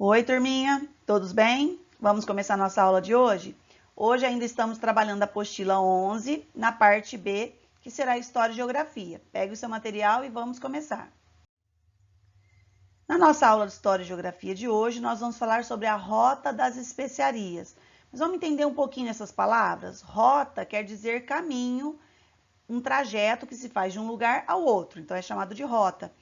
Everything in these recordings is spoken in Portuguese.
Oi, turminha, todos bem? Vamos começar nossa aula de hoje? Hoje ainda estamos trabalhando a apostila 11, na parte B, que será História e Geografia. Pegue o seu material e vamos começar. Na nossa aula de História e Geografia de hoje, nós vamos falar sobre a rota das especiarias. Mas vamos entender um pouquinho essas palavras? Rota quer dizer caminho, um trajeto que se faz de um lugar ao outro, então é chamado de rota.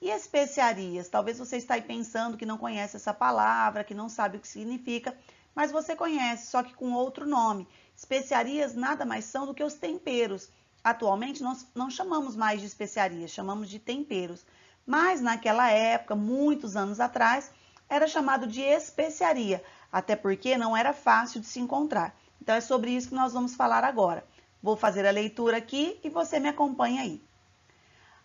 E especiarias? Talvez você está aí pensando que não conhece essa palavra, que não sabe o que significa, mas você conhece, só que com outro nome. Especiarias nada mais são do que os temperos. Atualmente nós não chamamos mais de especiarias, chamamos de temperos. Mas naquela época, muitos anos atrás, era chamado de especiaria, até porque não era fácil de se encontrar. Então é sobre isso que nós vamos falar agora. Vou fazer a leitura aqui e você me acompanha aí.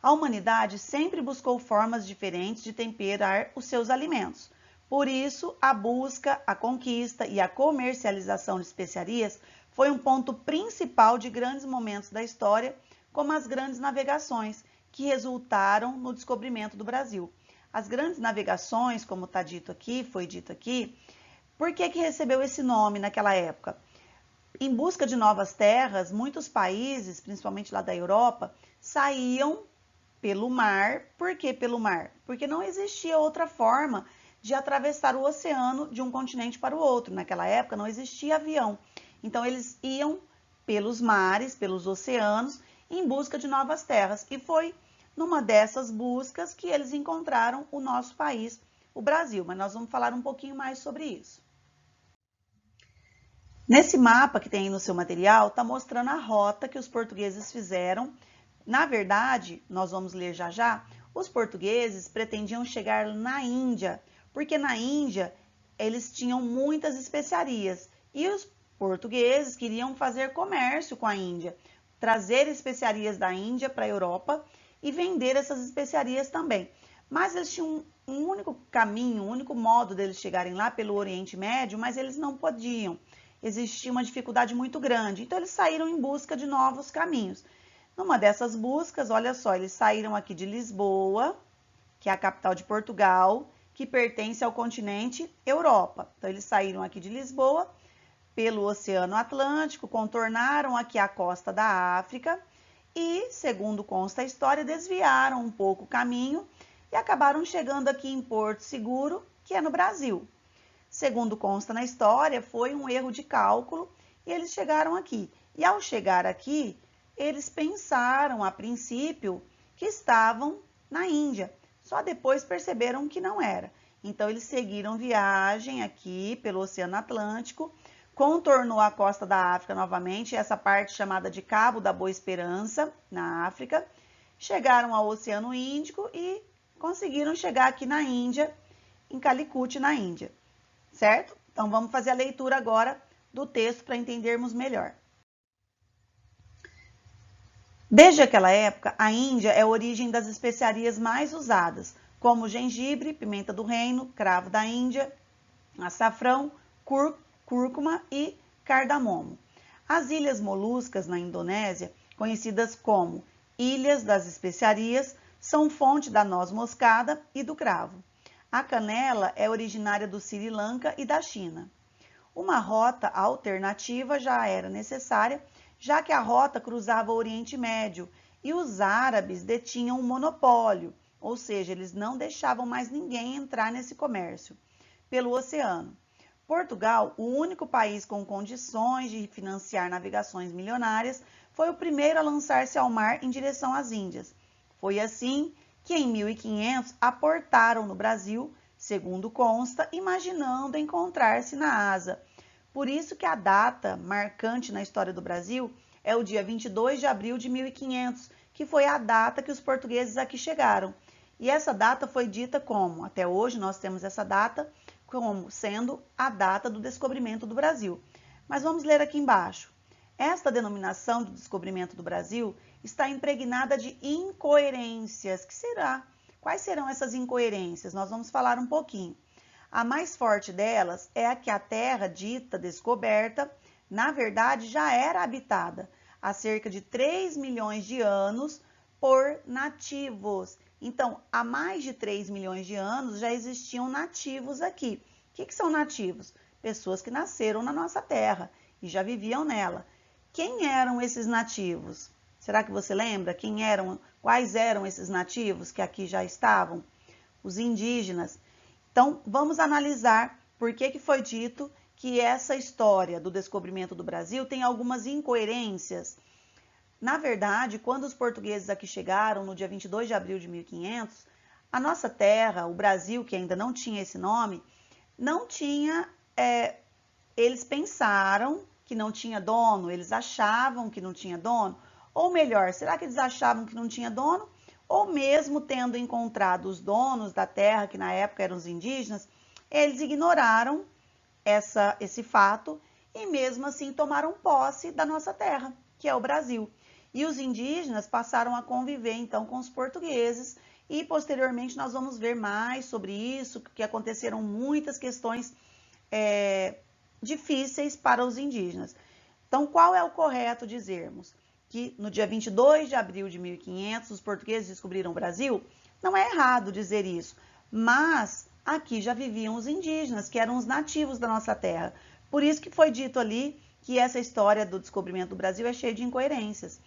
A humanidade sempre buscou formas diferentes de temperar os seus alimentos. Por isso, a busca, a conquista e a comercialização de especiarias foi um ponto principal de grandes momentos da história, como as grandes navegações, que resultaram no descobrimento do Brasil. As grandes navegações, como está dito aqui, foi dito aqui, por que recebeu esse nome naquela época? Em busca de novas terras, muitos países, principalmente lá da Europa, saíam pelo mar. Por que pelo mar? Porque não existia outra forma de atravessar o oceano de um continente para o outro. Naquela época não existia avião. Então eles iam pelos mares, pelos oceanos, em busca de novas terras. E foi numa dessas buscas que eles encontraram o nosso país, o Brasil. Mas nós vamos falar um pouquinho mais sobre isso. Nesse mapa que tem aí no seu material, está mostrando a rota que os portugueses fizeram. Na verdade, nós vamos ler já já, os portugueses pretendiam chegar na Índia, porque na Índia eles tinham muitas especiarias e os portugueses queriam fazer comércio com a Índia, trazer especiarias da Índia para a Europa e vender essas especiarias também. Mas eles tinham um único caminho, um único modo deles chegarem lá pelo Oriente Médio, mas eles não podiam. Existia uma dificuldade muito grande, então eles saíram em busca de novos caminhos. Numa dessas buscas, olha só, eles saíram aqui de Lisboa, que é a capital de Portugal, que pertence ao continente Europa. Então, eles saíram aqui de Lisboa, pelo Oceano Atlântico, contornaram aqui a costa da África e, segundo consta a história, desviaram um pouco o caminho e acabaram chegando aqui em Porto Seguro, que é no Brasil. Segundo consta na história, foi um erro de cálculo e eles chegaram aqui. E ao chegar aqui, eles pensaram a princípio que estavam na Índia, só depois perceberam que não era. Então eles seguiram viagem aqui pelo Oceano Atlântico, contornou a costa da África novamente, essa parte chamada de Cabo da Boa Esperança, na África, chegaram ao Oceano Índico e conseguiram chegar aqui na Índia, em Calicut, na Índia, certo? Então vamos fazer a leitura agora do texto para entendermos melhor. Desde aquela época, a Índia é a origem das especiarias mais usadas, como gengibre, pimenta do reino, cravo da Índia, açafrão, cúrcuma e cardamomo. As ilhas moluscas na Indonésia, conhecidas como Ilhas das Especiarias, são fonte da noz moscada e do cravo. A canela é originária do Sri Lanka e da China. Uma rota alternativa já era necessária, já que a rota cruzava o Oriente Médio e os árabes detinham um monopólio, ou seja, eles não deixavam mais ninguém entrar nesse comércio pelo oceano. Portugal, o único país com condições de financiar navegações milionárias, foi o primeiro a lançar-se ao mar em direção às Índias. Foi assim que em 1500 aportaram no Brasil, segundo consta, imaginando encontrar-se na Ásia. Por isso que a data marcante na história do Brasil é o dia 22 de abril de 1500, que foi a data que os portugueses aqui chegaram. E essa data foi dita como, até hoje nós temos essa data, como sendo a data do descobrimento do Brasil. Mas vamos ler aqui embaixo. Esta denominação do descobrimento do Brasil está impregnada de incoerências. Que será? Quais serão essas incoerências? Nós vamos falar um pouquinho. A mais forte delas é a que a terra dita descoberta, na verdade, já era habitada há cerca de 3 milhões de anos por nativos, Então, há mais de 3 milhões de anos já existiam nativos aqui. O que são nativos? Pessoas que nasceram na nossa terra e já viviam nela. Quem eram esses nativos? Será que você lembra quais eram esses nativos que aqui já estavam? Os indígenas. Então, vamos analisar por que foi dito que essa história do descobrimento do Brasil tem algumas incoerências. Na verdade, quando os portugueses aqui chegaram, no dia 22 de abril de 1500, a nossa terra, o Brasil, que ainda não tinha esse nome, não tinha... eles pensaram que não tinha dono, eles achavam que não tinha dono, ou melhor, será que eles achavam que não tinha dono? Ou mesmo tendo encontrado os donos da terra, que na época eram os indígenas, eles ignoraram esse fato e mesmo assim tomaram posse da nossa terra, que é o Brasil. E os indígenas passaram a conviver então com os portugueses e posteriormente nós vamos ver mais sobre isso, que aconteceram muitas questões difíceis para os indígenas. Então, qual é o correto dizermos? Que no dia 22 de abril de 1500 os portugueses descobriram o Brasil? Não é errado dizer isso, mas aqui já viviam os indígenas, que eram os nativos da nossa terra. Por isso que foi dito ali que essa história do descobrimento do Brasil é cheia de incoerências.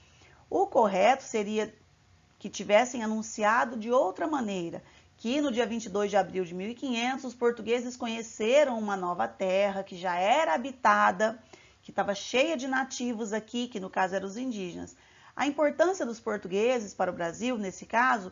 O correto seria que tivessem anunciado de outra maneira, que no dia 22 de abril de 1500 os portugueses conheceram uma nova terra que já era habitada, que estava cheia de nativos aqui, que no caso eram os indígenas. A importância dos portugueses para o Brasil, nesse caso,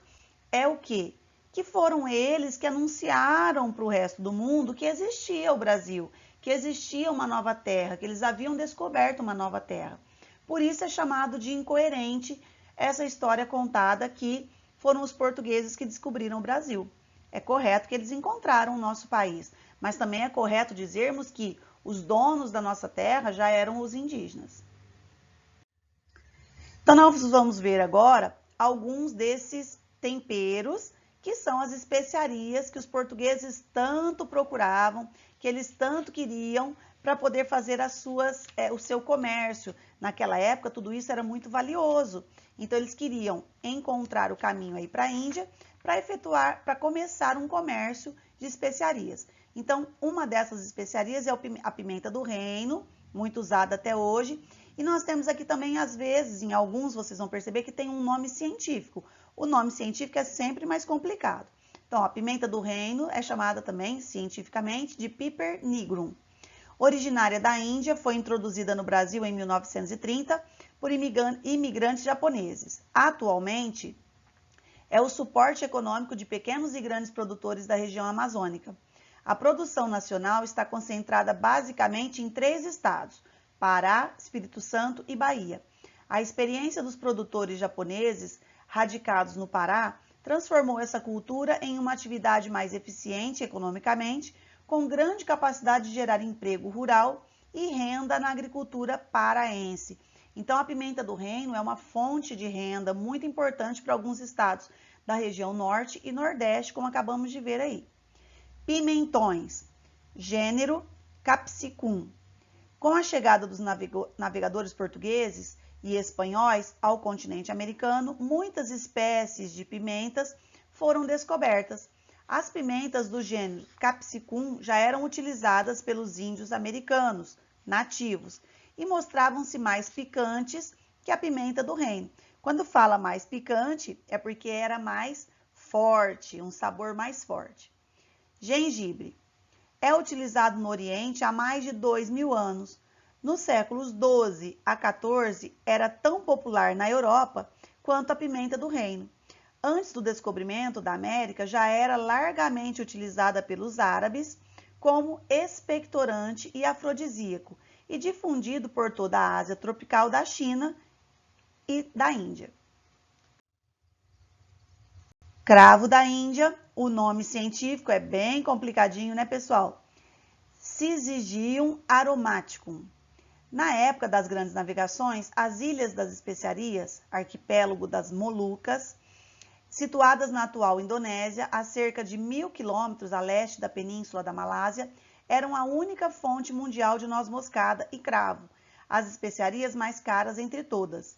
é o quê? Que foram eles que anunciaram para o resto do mundo que existia o Brasil, que existia uma nova terra, que eles haviam descoberto uma nova terra. Por isso é chamado de incoerente essa história contada que foram os portugueses que descobriram o Brasil. É correto que eles encontraram o nosso país, mas também é correto dizermos que os donos da nossa terra já eram os indígenas. Então, nós vamos ver agora alguns desses temperos, que são as especiarias que os portugueses tanto procuravam, que eles tanto queriam para poder fazer o seu comércio. Naquela época, tudo isso era muito valioso. Então, eles queriam encontrar o caminho aí para a Índia para começar um comércio de especiarias. Então, uma dessas especiarias é a pimenta do reino, muito usada até hoje. E nós temos aqui também, às vezes, em alguns vocês vão perceber que tem um nome científico. O nome científico é sempre mais complicado. Então, a pimenta do reino é chamada também, cientificamente, de Piper nigrum. Originária da Índia, foi introduzida no Brasil em 1930 por imigrantes japoneses. Atualmente, é o suporte econômico de pequenos e grandes produtores da região amazônica. A produção nacional está concentrada basicamente em 3 estados: Pará, Espírito Santo e Bahia. A experiência dos produtores japoneses radicados no Pará transformou essa cultura em uma atividade mais eficiente economicamente, com grande capacidade de gerar emprego rural e renda na agricultura paraense. Então, a pimenta do reino é uma fonte de renda muito importante para alguns estados da região norte e nordeste, como acabamos de ver aí. Pimentões, gênero Capsicum. Com a chegada dos navegadores portugueses e espanhóis ao continente americano, muitas espécies de pimentas foram descobertas. As pimentas do gênero Capsicum já eram utilizadas pelos índios americanos, nativos, e mostravam-se mais picantes que a pimenta do reino. Quando fala mais picante, é porque era mais forte, um sabor mais forte. Gengibre. É utilizado no Oriente há mais de 2.000 anos. Nos séculos 12 a 14, era tão popular na Europa quanto a pimenta do reino. Antes do descobrimento da América, já era largamente utilizada pelos árabes como expectorante e afrodisíaco e difundido por toda a Ásia tropical da China e da Índia. Cravo da Índia, o nome científico é bem complicadinho, né, pessoal? Syzygium aromaticum. Na época das grandes navegações, as Ilhas das Especiarias, arquipélago das Molucas, situadas na atual Indonésia, a cerca de 1.000 quilômetros a leste da península da Malásia, eram a única fonte mundial de noz moscada e cravo, as especiarias mais caras entre todas.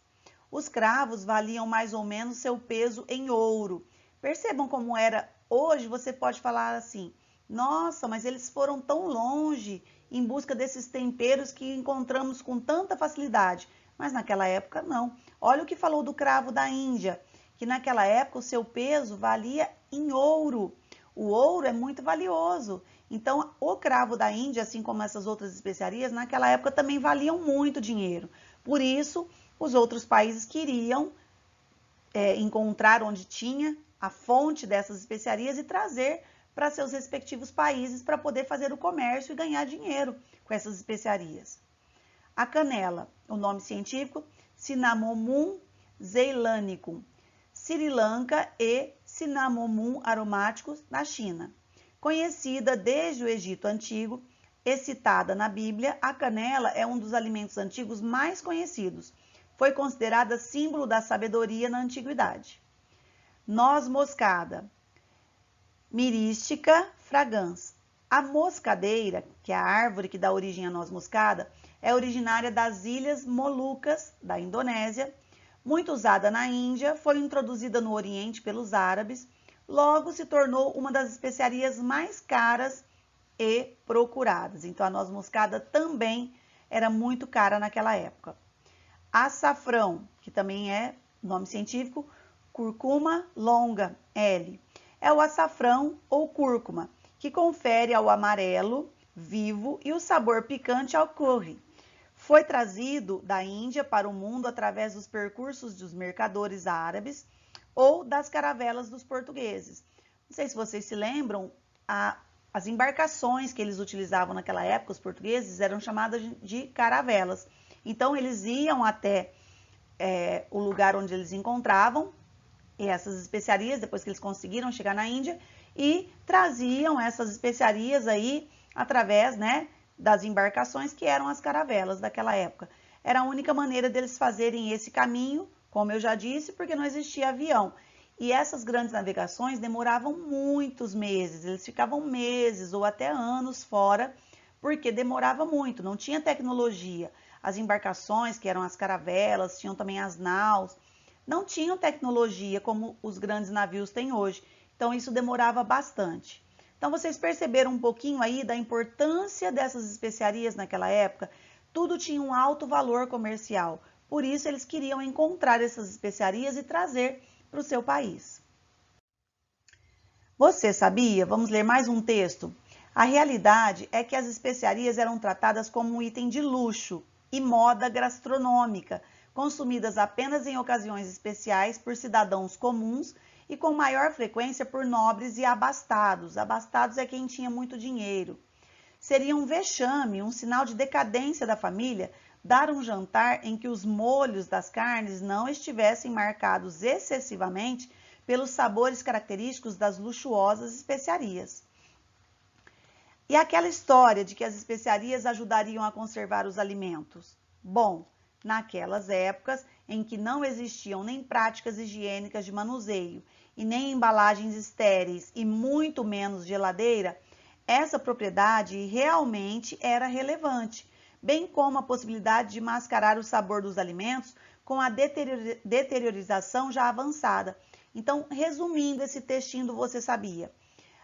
Os cravos valiam mais ou menos seu peso em ouro, Percebam como era hoje, você pode falar assim, nossa, mas eles foram tão longe em busca desses temperos que encontramos com tanta facilidade. Mas naquela época não. Olha o que falou do cravo da Índia, que naquela época o seu peso valia em ouro. O ouro é muito valioso. Então, o cravo da Índia, assim como essas outras especiarias, naquela época também valiam muito dinheiro. Por isso, os outros países queriam encontrar onde tinha a fonte dessas especiarias e trazer para seus respectivos países para poder fazer o comércio e ganhar dinheiro com essas especiarias. A canela, o nome científico, Cinnamomum zeylanicum, Sri Lanka e Cinnamomum aromáticos na China. Conhecida desde o Egito Antigo e citada na Bíblia, a canela é um dos alimentos antigos mais conhecidos. Foi considerada símbolo da sabedoria na antiguidade. Noz moscada, Myristica fragans. A moscadeira, que é a árvore que dá origem à noz moscada, é originária das Ilhas Molucas, da Indonésia. Muito usada na Índia, foi introduzida no Oriente pelos árabes, logo se tornou uma das especiarias mais caras e procuradas. Então, a noz moscada também era muito cara naquela época. Açafrão, que também é nome científico, Curcuma longa, L. É o açafrão ou cúrcuma, que confere ao amarelo vivo e o sabor picante ao curry. Foi trazido da Índia para o mundo através dos percursos dos mercadores árabes ou das caravelas dos portugueses. Não sei se vocês se lembram, as embarcações que eles utilizavam naquela época, os portugueses, eram chamadas de caravelas. Então, eles iam até o lugar onde eles encontravam essas especiarias, depois que eles conseguiram chegar na Índia, e traziam essas especiarias aí através, né, das embarcações que eram as caravelas daquela época. Era a única maneira deles fazerem esse caminho, como eu já disse, porque não existia avião. E essas grandes navegações demoravam muitos meses, eles ficavam meses ou até anos fora, porque demorava muito, não tinha tecnologia. As embarcações, que eram as caravelas, tinham também as naus, não tinham tecnologia como os grandes navios têm hoje. Então, isso demorava bastante. Então, vocês perceberam um pouquinho aí da importância dessas especiarias naquela época? Tudo tinha um alto valor comercial. Por isso, eles queriam encontrar essas especiarias e trazer para o seu país. Você sabia? Vamos ler mais um texto. A realidade é que as especiarias eram tratadas como um item de luxo e moda gastronômica, consumidas apenas em ocasiões especiais por cidadãos comuns e com maior frequência por nobres e abastados. Abastados é quem tinha muito dinheiro. Seria um vexame, um sinal de decadência da família, dar um jantar em que os molhos das carnes não estivessem marcados excessivamente pelos sabores característicos das luxuosas especiarias. E aquela história de que as especiarias ajudariam a conservar os alimentos? Bom, naquelas épocas em que não existiam nem práticas higiênicas de manuseio e nem embalagens estéreis e muito menos geladeira, essa propriedade realmente era relevante, bem como a possibilidade de mascarar o sabor dos alimentos com a deteriorização já avançada. Então, resumindo esse textinho do Você Sabia?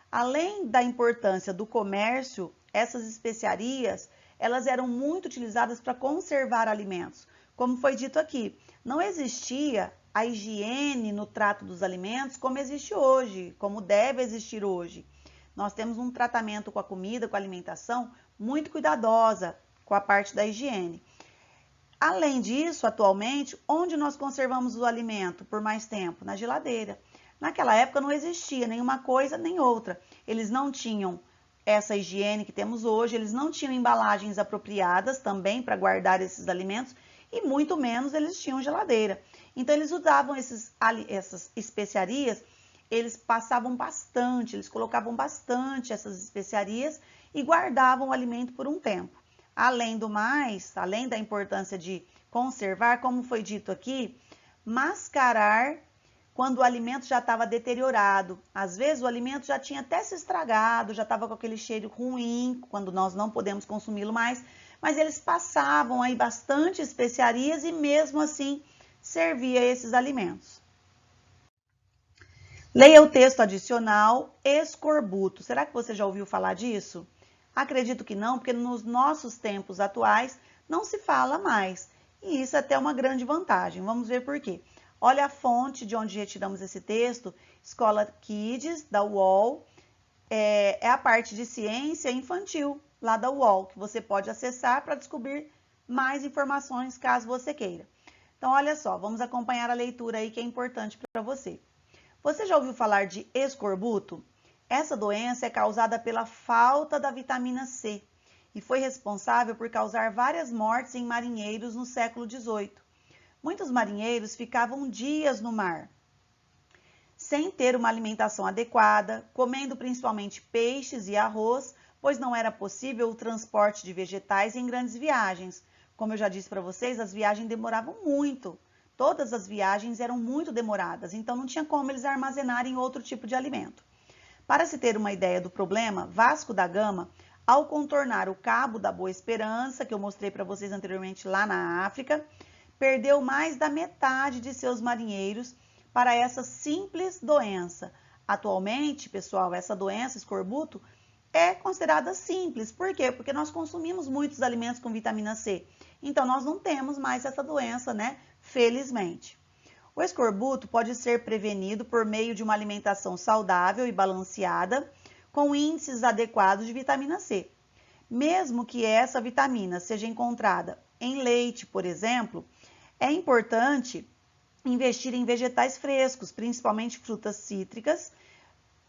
Além da importância do comércio, essas especiarias, elas eram muito utilizadas para conservar alimentos. Como foi dito aqui, não existia a higiene no trato dos alimentos como existe hoje, como deve existir hoje. Nós temos um tratamento com a comida, com a alimentação, muito cuidadosa com a parte da higiene. Além disso, atualmente, onde nós conservamos o alimento por mais tempo? Na geladeira. Naquela época não existia nenhuma coisa nem outra. Eles não tinham essa higiene que temos hoje, eles não tinham embalagens apropriadas também para guardar esses alimentos e muito menos eles tinham geladeira. Então eles usavam essas especiarias, eles passavam bastante, eles colocavam bastante essas especiarias e guardavam o alimento por um tempo. Além do mais, além da importância de conservar, como foi dito aqui, mascarar quando o alimento já estava deteriorado. Às vezes o alimento já tinha até se estragado, já estava com aquele cheiro ruim, quando nós não podemos consumi-lo mais, mas eles passavam aí bastante especiarias e mesmo assim servia esses alimentos. Leia o texto adicional escorbuto. Será que você já ouviu falar disso? Acredito que não, porque nos nossos tempos atuais não se fala mais. E isso é até uma grande vantagem. Vamos ver por quê. Olha a fonte de onde retiramos esse texto, Escola Kids, da UOL. É a parte de ciência infantil, lá da UOL, que você pode acessar para descobrir mais informações, caso você queira. Então, olha só, vamos acompanhar a leitura aí que é importante para você. Você já ouviu falar de escorbuto? Essa doença é causada pela falta da vitamina C e foi responsável por causar várias mortes em marinheiros no século XVIII. Muitos marinheiros ficavam dias no mar, sem ter uma alimentação adequada, comendo principalmente peixes e arroz, pois não era possível o transporte de vegetais em grandes viagens. Como eu já disse para vocês, as viagens demoravam muito. Todas as viagens eram muito demoradas, então não tinha como eles armazenarem outro tipo de alimento. Para se ter uma ideia do problema, Vasco da Gama, ao contornar o Cabo da Boa Esperança, que eu mostrei para vocês anteriormente lá na África, perdeu mais da metade de seus marinheiros para essa simples doença. Atualmente, pessoal, essa doença, escorbuto, é considerada simples. Por quê? Porque nós consumimos muitos alimentos com vitamina C. Então, nós não temos mais essa doença, né? Felizmente. O escorbuto pode ser prevenido por meio de uma alimentação saudável e balanceada, com índices adequados de vitamina C. Mesmo que essa vitamina seja encontrada em leite, por exemplo, é importante investir em vegetais frescos, principalmente frutas cítricas,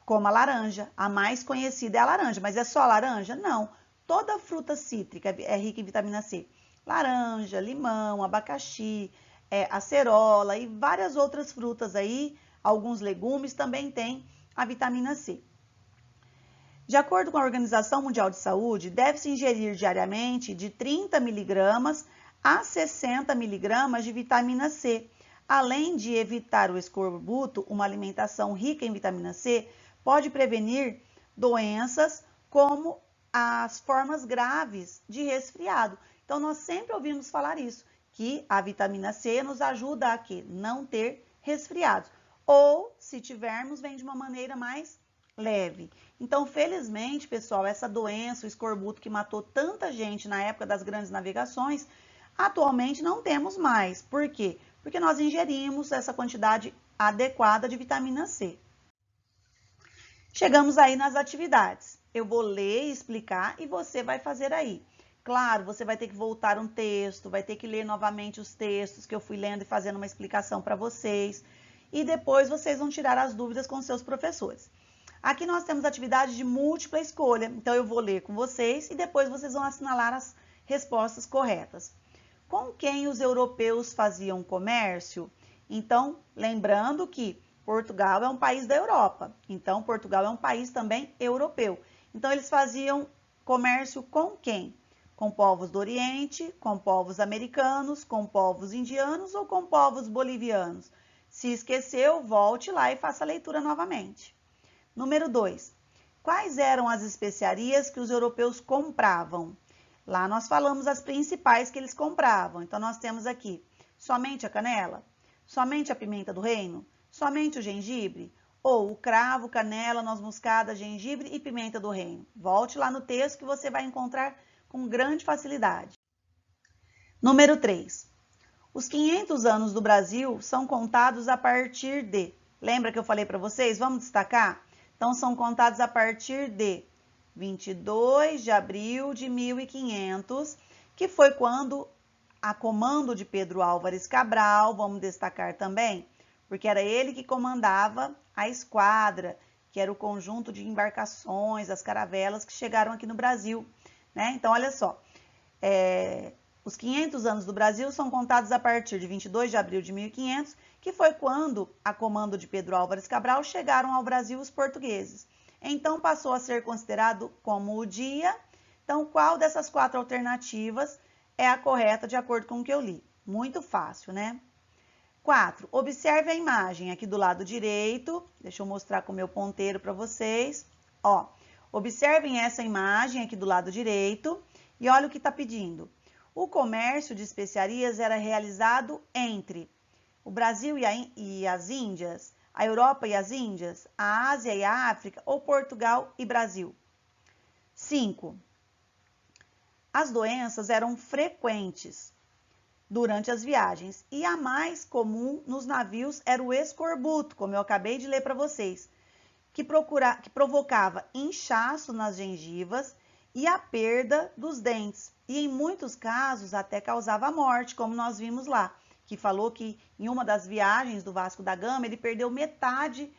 como a laranja. A mais conhecida é a laranja, mas é só a laranja? Não. Toda fruta cítrica é rica em vitamina C. Laranja, limão, abacaxi, acerola e várias outras frutas aí, alguns legumes também têm a vitamina C. De acordo com a Organização Mundial de Saúde, deve-se ingerir diariamente de 30 miligramas a 60 miligramas de vitamina C. Além de evitar o escorbuto, uma alimentação rica em vitamina C pode prevenir doenças como as formas graves de resfriado. Então, nós sempre ouvimos falar isso, que a vitamina C nos ajuda a quê? Não ter resfriados. Ou, se tivermos, vem de uma maneira mais leve. Então, felizmente, pessoal, essa doença, o escorbuto que matou tanta gente na época das grandes navegações, atualmente não temos mais. Por quê? Porque nós ingerimos essa quantidade adequada de vitamina C. Chegamos aí nas atividades. Eu vou ler e explicar e você vai fazer aí. Claro, você vai ter que voltar um texto, vai ter que ler novamente os textos que eu fui lendo e fazendo uma explicação para vocês. E depois vocês vão tirar as dúvidas com seus professores. Aqui nós temos atividade de múltipla escolha, então eu vou ler com vocês e depois vocês vão assinalar as respostas corretas. Com quem os europeus faziam comércio? Então, lembrando que Portugal é um país da Europa, então Portugal é um país também europeu. Então, eles faziam comércio com quem? Com povos do Oriente, com povos americanos, com povos indianos ou com povos bolivianos? Se esqueceu, volte lá e faça a leitura novamente. Número 2. Quais eram as especiarias que os europeus compravam? Lá nós falamos as principais que eles compravam. Então, nós temos aqui somente a canela, somente a pimenta do reino, somente o gengibre, ou o cravo, canela, noz moscada, gengibre e pimenta do reino. Volte lá no texto que você vai encontrar com grande facilidade. Número 3. Os 500 anos do Brasil são contados a partir de... Lembra que eu falei para vocês? Vamos destacar? Então, são contados a partir de 22 de abril de 1500, que foi quando, a comando de Pedro Álvares Cabral, vamos destacar também, porque era ele que comandava a esquadra, que era o conjunto de embarcações, as caravelas que chegaram aqui no Brasil, né? Então, olha só, os 500 anos do Brasil são contados a partir de 22 de abril de 1500, que foi quando, a comando de Pedro Álvares Cabral, chegaram ao Brasil os portugueses. Então, passou a ser considerado como o dia. Então, qual dessas 4 alternativas é a correta de acordo com o que eu li? Muito fácil, né? 4. Observe a imagem aqui do lado direito. Deixa eu mostrar com o meu ponteiro para vocês. Ó, observem essa imagem aqui do lado direito e olha o que está pedindo. O comércio de especiarias era realizado entre o Brasil e as Índias. A Europa e as Índias? A Ásia e a África? Ou Portugal e Brasil? 5. As doenças eram frequentes durante as viagens e a mais comum nos navios era o escorbuto, como eu acabei de ler para vocês, que provocava inchaço nas gengivas e a perda dos dentes. E em muitos casos até causava morte, como nós vimos lá, que falou que em uma das viagens do Vasco da Gama ele perdeu metade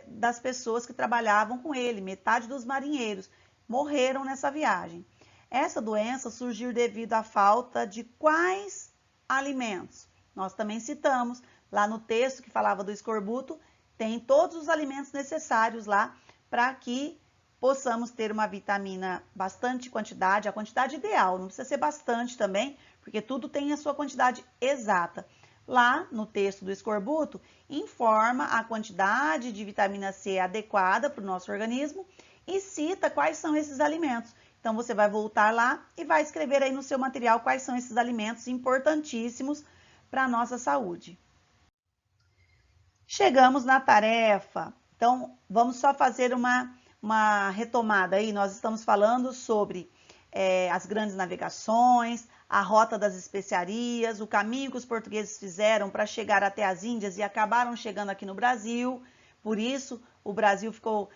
das pessoas que trabalhavam com ele, metade dos marinheiros morreram nessa viagem. Essa doença surgiu devido à falta de quais alimentos? Nós também citamos lá no texto que falava do escorbuto, tem todos os alimentos necessários lá para que possamos ter uma vitamina bastante quantidade, a quantidade ideal, não precisa ser bastante também, porque tudo tem a sua quantidade exata. Lá no texto do escorbuto, informa a quantidade de vitamina C adequada para o nosso organismo e cita quais são esses alimentos. Então, você vai voltar lá e vai escrever aí no seu material quais são esses alimentos importantíssimos para a nossa saúde. Chegamos na tarefa. Então, vamos só fazer uma retomada aí. Nós estamos falando sobre as grandes navegações, a rota das especiarias, o caminho que os portugueses fizeram para chegar até as Índias e acabaram chegando aqui no Brasil. Por isso, o Brasil ficou,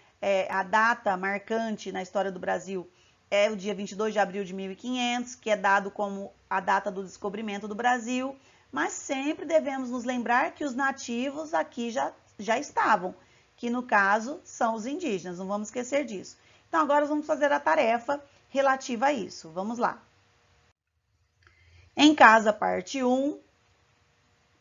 a data marcante na história do Brasil é o dia 22 de abril de 1500, que é dado como a data do descobrimento do Brasil, mas sempre devemos nos lembrar que os nativos aqui já estavam, que no caso são os indígenas, não vamos esquecer disso. Então agora vamos fazer a tarefa relativa a isso, vamos lá. Em casa, parte 1,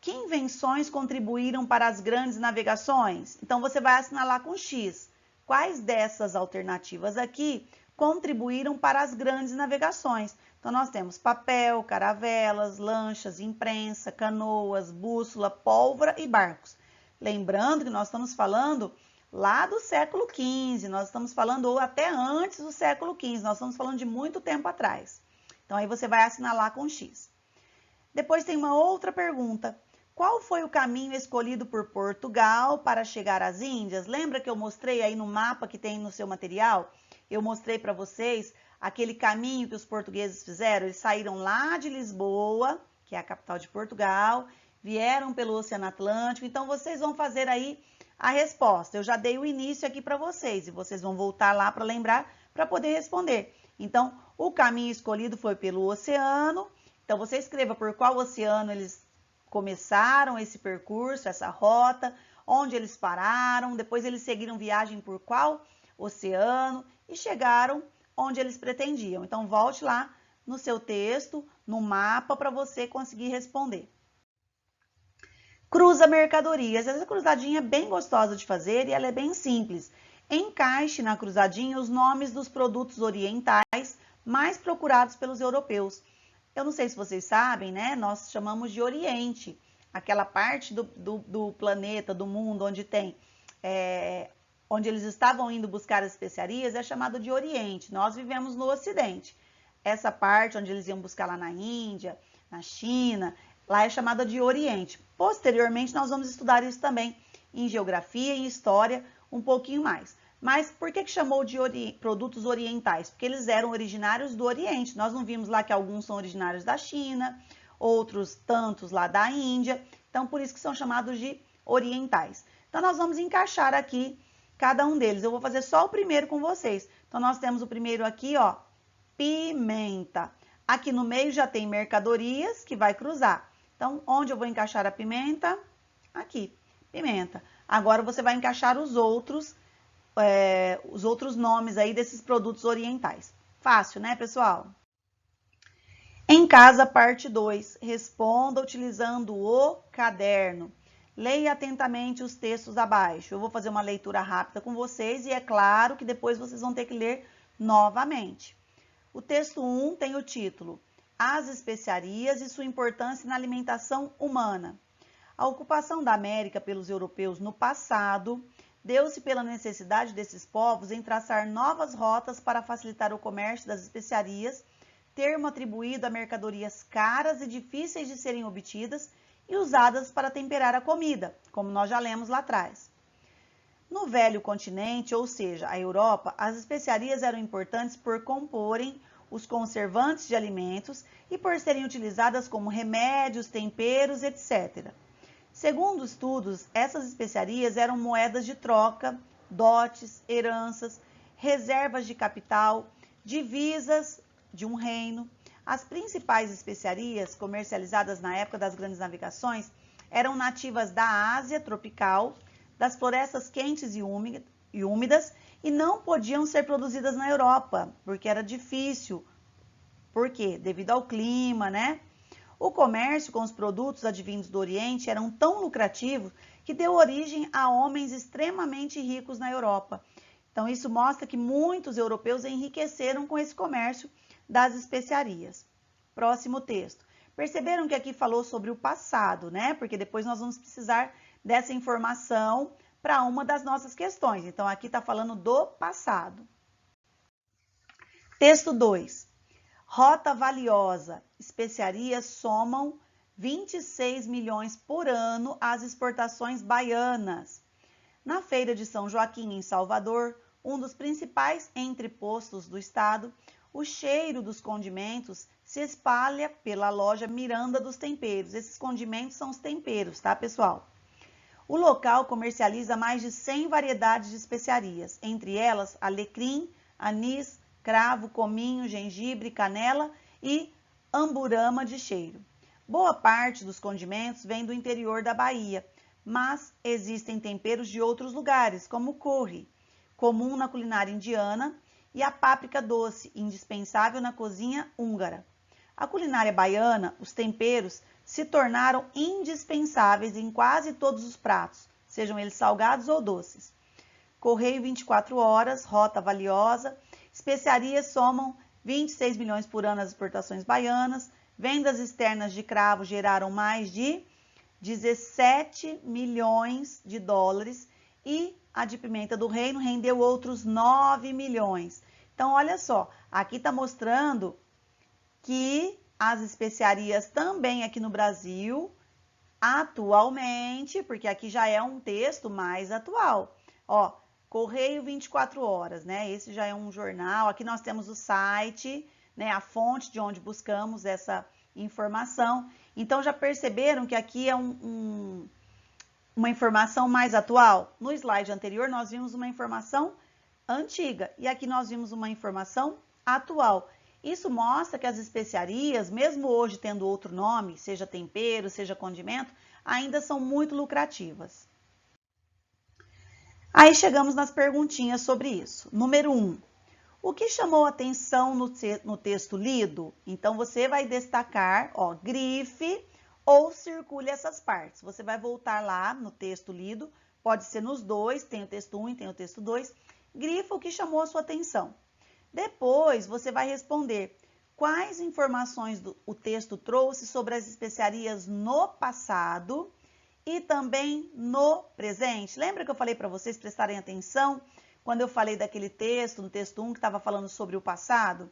que invenções contribuíram para as grandes navegações? Então você vai assinalar com X. Quais dessas alternativas aqui contribuíram para as grandes navegações? Então, nós temos papel, caravelas, lanchas, imprensa, canoas, bússola, pólvora e barcos. Lembrando que nós estamos falando lá do século XV, nós estamos falando ou até antes do século XV, nós estamos falando de muito tempo atrás. Então, aí você vai assinalar com X. Depois tem uma outra pergunta. Qual foi o caminho escolhido por Portugal para chegar às Índias? Lembra que eu mostrei aí no mapa que tem no seu material? Eu mostrei para vocês aquele caminho que os portugueses fizeram. Eles saíram lá de Lisboa, que é a capital de Portugal, vieram pelo Oceano Atlântico. Então, vocês vão fazer aí a resposta. Eu já dei o início aqui para vocês e vocês vão voltar lá para lembrar, para poder responder. Então, o caminho escolhido foi pelo oceano. Então, você escreva por qual oceano eles começaram esse percurso, essa rota, onde eles pararam, depois eles seguiram viagem por qual oceano e chegaram onde eles pretendiam. Então, volte lá no seu texto, no mapa, para você conseguir responder. Cruza mercadorias. Essa cruzadinha é bem gostosa de fazer e ela é bem simples. Encaixe na cruzadinha os nomes dos produtos orientais mais procurados pelos europeus. Eu não sei se vocês sabem, né? Nós chamamos de Oriente, aquela parte do planeta, do mundo, onde tem, onde eles estavam indo buscar as especiarias, é chamado de Oriente. Nós vivemos no Ocidente. Essa parte onde eles iam buscar lá na Índia, na China, lá é chamada de Oriente. Posteriormente, nós vamos estudar isso também em Geografia e História, um pouquinho mais. Mas por que chamou de produtos orientais? Porque eles eram originários do Oriente. Nós não vimos lá que alguns são originários da China, outros tantos lá da Índia. Então, por isso que são chamados de orientais. Então, nós vamos encaixar aqui cada um deles. Eu vou fazer só o primeiro com vocês. Então, nós temos o primeiro aqui, ó, pimenta. Aqui no meio já tem mercadorias que vai cruzar. Então, onde eu vou encaixar a pimenta? Aqui, pimenta. Agora, você vai encaixar os outros nomes aí desses produtos orientais. Fácil, né, pessoal? Em casa, parte 2. Responda utilizando o caderno. Leia atentamente os textos abaixo. Eu vou fazer uma leitura rápida com vocês e é claro que depois vocês vão ter que ler novamente. O texto 1 tem o título As especiarias e sua importância na alimentação humana. A ocupação da América pelos europeus no passado deu-se pela necessidade desses povos em traçar novas rotas para facilitar o comércio das especiarias, termo atribuído a mercadorias caras e difíceis de serem obtidas e usadas para temperar a comida, como nós já lemos lá atrás. No velho continente, ou seja, a Europa, as especiarias eram importantes por comporem os conservantes de alimentos e por serem utilizadas como remédios, temperos, etc. Segundo estudos, essas especiarias eram moedas de troca, dotes, heranças, reservas de capital, divisas de um reino. As principais especiarias comercializadas na época das grandes navegações eram nativas da Ásia tropical, das florestas quentes e úmidas, e não podiam ser produzidas na Europa, porque era difícil. Por quê? Devido ao clima, né? O comércio com os produtos advindos do Oriente eram tão lucrativos que deu origem a homens extremamente ricos na Europa. Então, isso mostra que muitos europeus enriqueceram com esse comércio das especiarias. Próximo texto. Perceberam que aqui falou sobre o passado, né? Porque depois nós vamos precisar dessa informação para uma das nossas questões. Então, aqui está falando do passado. Texto 2. Rota valiosa. Especiarias somam 26 milhões por ano às exportações baianas. Na feira de São Joaquim, em Salvador, um dos principais entrepostos do estado, o cheiro dos condimentos se espalha pela loja Miranda dos Temperos. Esses condimentos são os temperos, tá, pessoal? O local comercializa mais de 100 variedades de especiarias, entre elas alecrim, anis, cravo, cominho, gengibre, canela e amburama de cheiro. Boa parte dos condimentos vem do interior da Bahia, mas existem temperos de outros lugares, como o curry, comum na culinária indiana, e a páprica doce, indispensável na cozinha húngara. A culinária baiana, os temperos se tornaram indispensáveis em quase todos os pratos, sejam eles salgados ou doces. Correio 24 horas, rota valiosa, especiarias somam 26 milhões por ano nas exportações baianas, vendas externas de cravo geraram mais de 17 milhões de dólares e a de pimenta do reino rendeu outros 9 milhões. Então, olha só, aqui está mostrando que as especiarias também aqui no Brasil, atualmente, porque aqui já é um texto mais atual, ó, Correio 24 horas, né? Esse já é um jornal. Aqui nós temos o site, né? A fonte de onde buscamos essa informação. Então, já perceberam que aqui é uma informação mais atual? No slide anterior, nós vimos uma informação antiga e aqui nós vimos uma informação atual. Isso mostra que as especiarias, mesmo hoje tendo outro nome, seja tempero, seja condimento, ainda são muito lucrativas. Aí chegamos nas perguntinhas sobre isso. Número 1. O que chamou atenção no texto lido? Então, você vai destacar, ó, grife ou circule essas partes. Você vai voltar lá no texto lido, pode ser nos dois, tem o texto 1 e tem o texto 2. Grifa o que chamou a sua atenção. Depois, você vai responder quais informações o texto trouxe sobre as especiarias no passado e também no presente. Lembra que eu falei para vocês prestarem atenção quando eu falei daquele texto, no texto 1, que estava falando sobre o passado?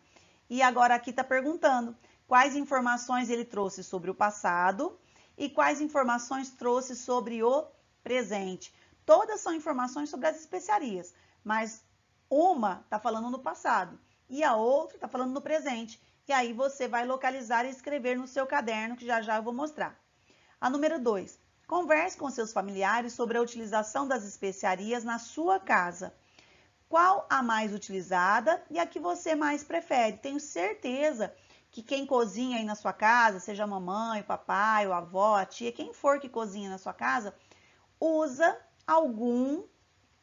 E agora aqui está perguntando quais informações ele trouxe sobre o passado e quais informações trouxe sobre o presente. Todas são informações sobre as especiarias, mas uma está falando no passado e a outra está falando no presente. E aí você vai localizar e escrever no seu caderno, que já já eu vou mostrar. A número 2. Converse com seus familiares sobre a utilização das especiarias na sua casa. Qual a mais utilizada e a que você mais prefere? Tenho certeza que quem cozinha aí na sua casa, seja a mamãe, o papai, a avó, a tia, quem for que cozinha na sua casa, usa algum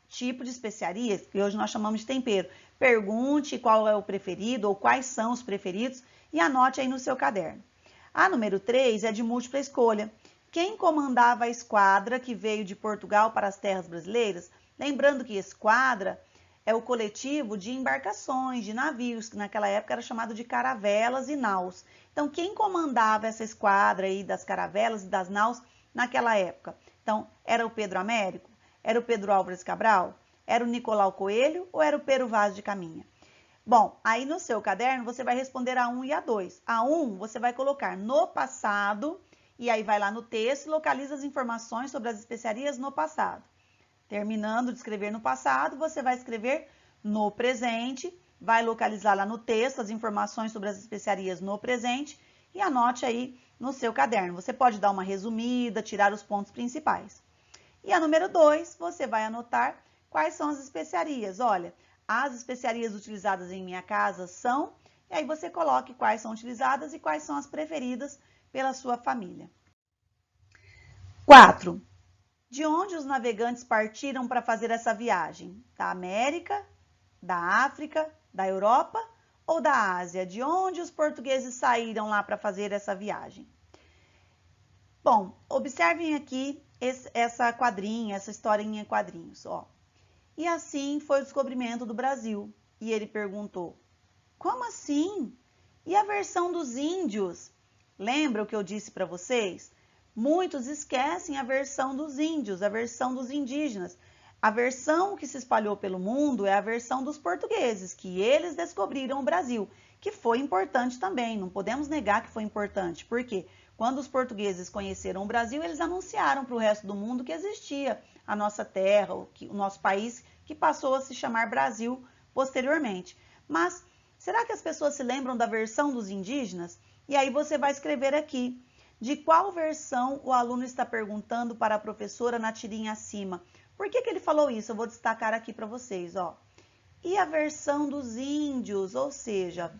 tipo de especiarias, que hoje nós chamamos de tempero. Pergunte qual é o preferido ou quais são os preferidos e anote aí no seu caderno. A número 3 é de múltipla escolha. Quem comandava a esquadra que veio de Portugal para as terras brasileiras? Lembrando que esquadra é o coletivo de embarcações, de navios, que naquela época era chamado de caravelas e naus. Então, quem comandava essa esquadra aí das caravelas e das naus naquela época? Então, era o Pedro Américo? Era o Pedro Álvares Cabral? Era o Nicolau Coelho ou era o Pero Vaz de Caminha? Bom, aí no seu caderno você vai responder a 1 e a 2. A 1 você vai colocar no passado E aí vai lá no texto e localiza as informações sobre as especiarias no passado. Terminando de escrever no passado, você vai escrever no presente, vai localizar lá no texto as informações sobre as especiarias no presente e anote aí no seu caderno. Você pode dar uma resumida, tirar os pontos principais. E a número 2, você vai anotar quais são as especiarias. Olha, as especiarias utilizadas em minha casa são, e aí você coloque quais são utilizadas e quais são as preferidas pela sua família. 4. De onde os navegantes partiram para fazer essa viagem? Da América, da África, da Europa ou da Ásia? De onde os portugueses saíram lá para fazer essa viagem? Bom, observem aqui essa quadrinha, essa historinha em quadrinhos, ó. E assim foi o descobrimento do Brasil. E ele perguntou, como assim? E a versão dos índios? Lembra o que eu disse para vocês? Muitos esquecem a versão dos índios, a versão dos indígenas. A versão que se espalhou pelo mundo é a versão dos portugueses, que eles descobriram o Brasil, que foi importante também, não podemos negar que foi importante. Por quê? Quando os portugueses conheceram o Brasil, eles anunciaram para o resto do mundo que existia a nossa terra, o nosso país, que passou a se chamar Brasil posteriormente. Mas será que as pessoas se lembram da versão dos indígenas? E aí você vai escrever aqui, de qual versão o aluno está perguntando para a professora na tirinha acima. Por que ele falou isso? Eu vou destacar aqui para vocês, ó. E a versão dos índios, ou seja,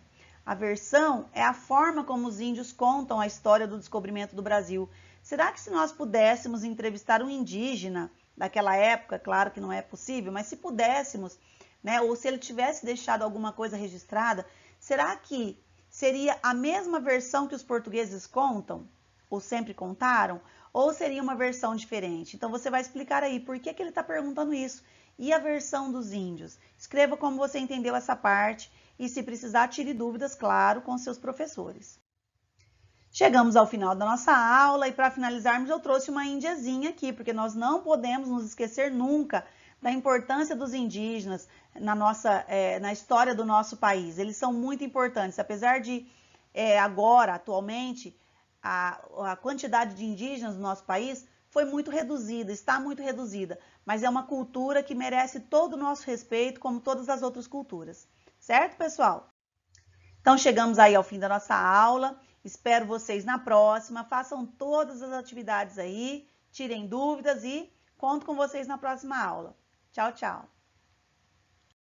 a versão é a forma como os índios contam a história do descobrimento do Brasil. Será que se nós pudéssemos entrevistar um indígena daquela época, claro que não é possível, mas se pudéssemos, né, ou se ele tivesse deixado alguma coisa registrada, será que seria a mesma versão que os portugueses contam? Ou sempre contaram? Ou seria uma versão diferente? Então você vai explicar aí por que ele está perguntando isso. E a versão dos índios? Escreva como você entendeu essa parte e, se precisar, tire dúvidas, claro, com seus professores. Chegamos ao final da nossa aula e, para finalizarmos, eu trouxe uma índiazinha aqui, porque nós não podemos nos esquecer nunca da importância dos indígenas na história do nosso país. Eles são muito importantes, apesar de agora, atualmente, a quantidade de indígenas no nosso país foi muito reduzida, está muito reduzida, mas é uma cultura que merece todo o nosso respeito, como todas as outras culturas. Certo, pessoal? Então, chegamos aí ao fim da nossa aula. Espero vocês na próxima. Façam todas as atividades aí, tirem dúvidas e conto com vocês na próxima aula. Tchau, tchau!